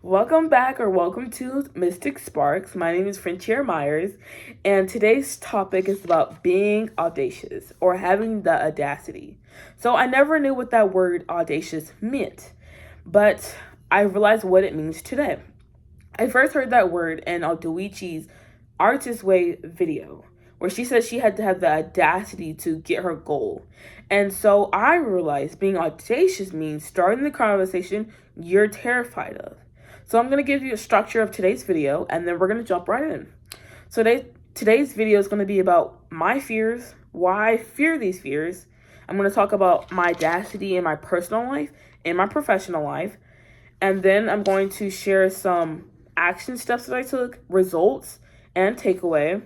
Welcome back or welcome to Mystic Sparks. My name is Frontier Myers, and today's topic is about being audacious or having the audacity. So I never knew what that word audacious meant, but I realized what it means today. I first heard that word in Audicity's Artist Way video, where she said she had to have the audacity to get her goal. And so I realized being audacious means starting the conversation you're terrified of. So I'm going to give you a structure of today's video, and then we're going to jump right in. So today's video is going to be about my fears, why I fear these fears. I'm going to talk about my audacity in my personal life and my professional life. And then I'm going to share some action steps that I took, results, and takeaway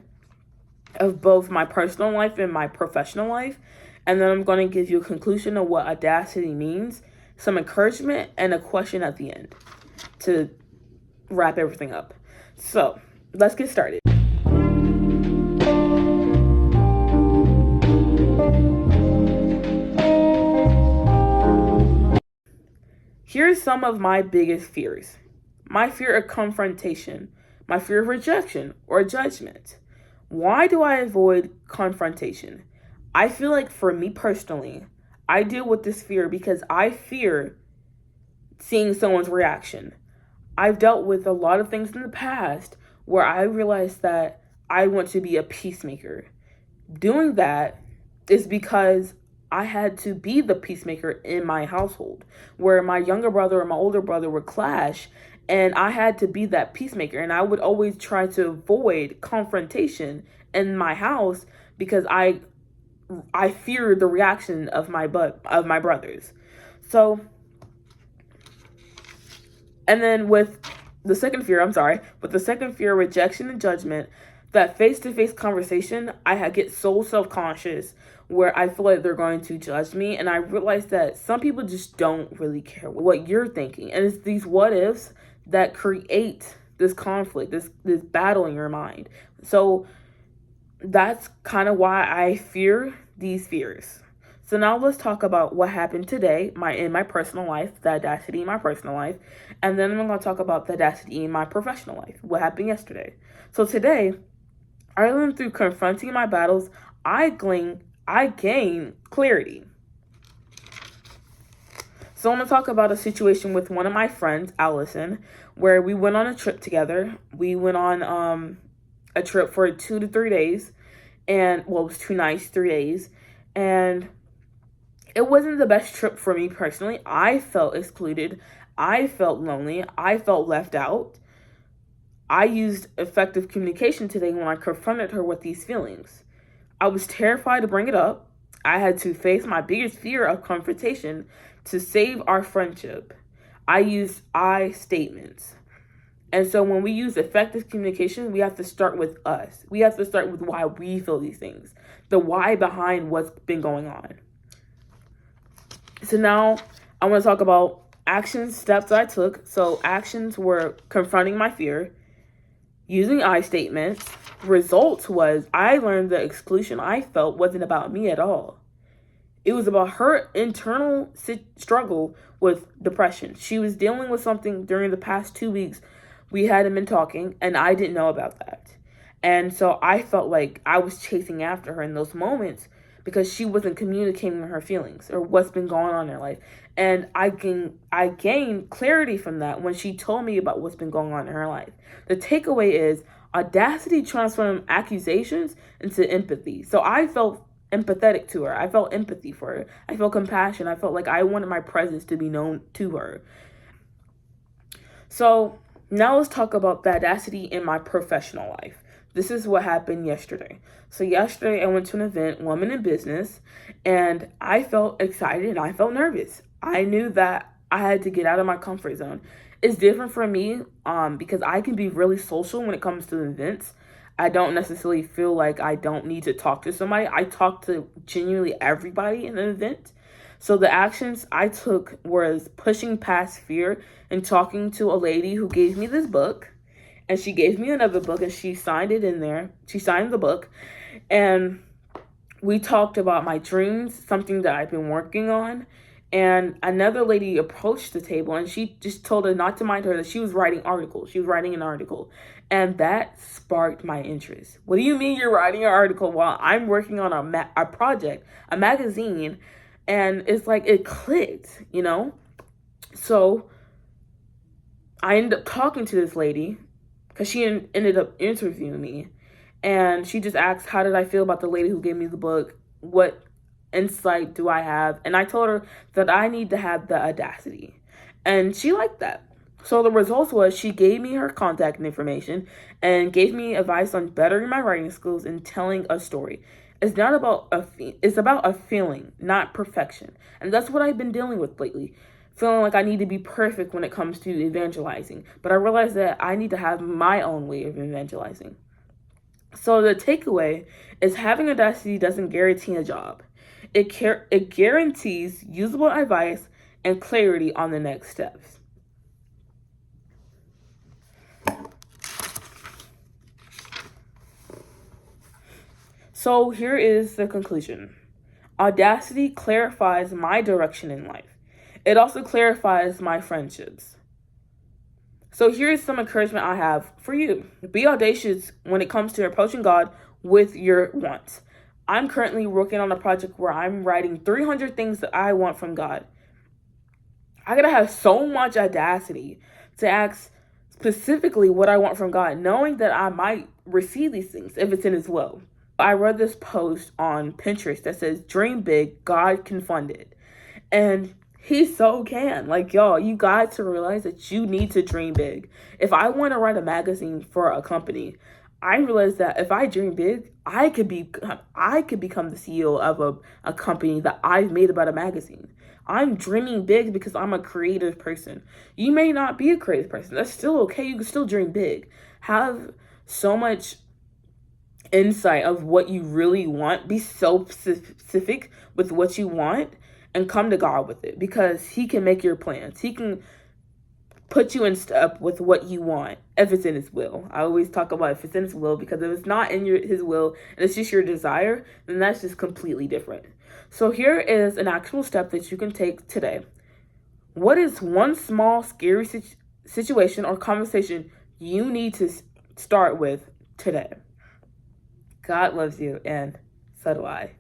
of both my personal life and my professional life. And then I'm going to give you a conclusion of what audacity means, some encouragement, and a question at the end to wrap everything up. So let's get started. Here's some of my biggest fears. My fear of confrontation, my fear of rejection or judgment. Why do I avoid confrontation? I feel like for me personally, I deal with this fear because I fear seeing someone's reaction. I've dealt with a lot of things in the past where I realized that I want to be a peacemaker. Doing that is because I had to be the peacemaker in my household, where my younger brother and my older brother would clash, and I had to be that peacemaker. And I would always try to avoid confrontation in my house because I feared the reaction of my brothers. So, and then with the second fear, rejection and judgment, that face-to-face conversation, I get so self-conscious where I feel like they're going to judge me. And I realize that some people just don't really care what you're thinking. And it's these what ifs that create this conflict, this battle in your mind. So that's kind of why I fear these fears. So now let's talk about what happened today in my personal life, the audacity in my personal life. And then I'm going to talk about the audacity in my professional life, what happened yesterday. So today, I learned through confronting my battles, I gain clarity. So I'm going to talk about a situation with one of my friends, Allison, where we went on a trip together. We went on a trip for 2 to 3 days. And, well, it was 2 nights, 3 days. And it wasn't the best trip for me personally. I felt excluded. I felt lonely. I felt left out. I used effective communication today when I confronted her with these feelings. I was terrified to bring it up. I had to face my biggest fear of confrontation to save our friendship. I used I statements. And so when we use effective communication, we have to start with us. We have to start with why we feel these things, the why behind what's been going on. So now I want to talk about steps that I took. So actions were confronting my fear, using I statements. Results was I learned the exclusion I felt wasn't about me at all. It was about her internal struggle with depression. She was dealing with something during the past 2 weeks. We hadn't been talking, and I didn't know about that. And so I felt like I was chasing after her in those moments because she wasn't communicating her feelings or what's been going on in her life. And I gained clarity from that when she told me about what's been going on in her life. The takeaway is audacity transformed accusations into empathy. So I felt empathetic to her. I felt empathy for her. I felt compassion. I felt like I wanted my presence to be known to her. So now let's talk about the audacity in my professional life. This is what happened yesterday. So yesterday I went to an event, Women in Business, and I felt excited and I felt nervous. I knew that I had to get out of my comfort zone. It's different for me because I can be really social when it comes to events. I don't necessarily feel like I don't need to talk to somebody. I talk to genuinely everybody in an event. So the actions I took was pushing past fear and talking to a lady who gave me this book. And she gave me another book and she signed it in there. She signed the book. And we talked about my dreams, something that I've been working on. And another lady approached the table and she just told her not to mind her, that she was writing articles. She was writing an article. And that sparked my interest. What do you mean you're writing an article while I'm working on a project, a magazine? And it's like it clicked, you know? So I ended up talking to this lady because she ended up interviewing me. And she just asked, how did I feel about the lady who gave me the book? What insight do I have? And I told her that I need to have the audacity. And she liked that. So the results was she gave me her contact information and gave me advice on bettering my writing skills and telling a story. It's not about it's about a feeling, not perfection. And that's what I've been dealing with lately. Feeling like I need to be perfect when it comes to evangelizing. But I realized that I need to have my own way of evangelizing. So the takeaway is having audacity doesn't guarantee a job. It guarantees usable advice and clarity on the next steps. So here is the conclusion. Audacity clarifies my direction in life. It also clarifies my friendships. So here's some encouragement I have for you. Be audacious when it comes to approaching God with your wants. I'm currently working on a project where I'm writing 300 things that I want from God. I gotta have so much audacity to ask specifically what I want from God, knowing that I might receive these things if it's in His will. I read this post on Pinterest that says, "Dream big, God can fund it." And He so can. Like, y'all, you got to realize that you need to dream big. If I want to write a magazine for a company, I realized that if I dream big, I could become the CEO of a company that I've made about a magazine. I'm dreaming big because I'm a creative person. You may not be a creative person. That's still okay. You can still dream big. Have so much insight of what you really want. Be so specific with what you want and come to God with it, because He can make your plans. He can put you in step with what you want if it's in His will. I always talk about if it's in His will, because if it's not in His will and it's just your desire, then that's just completely different. So here is an actual step that you can take today. What is one small scary situation or conversation you need to start with today? God loves you, and so do I.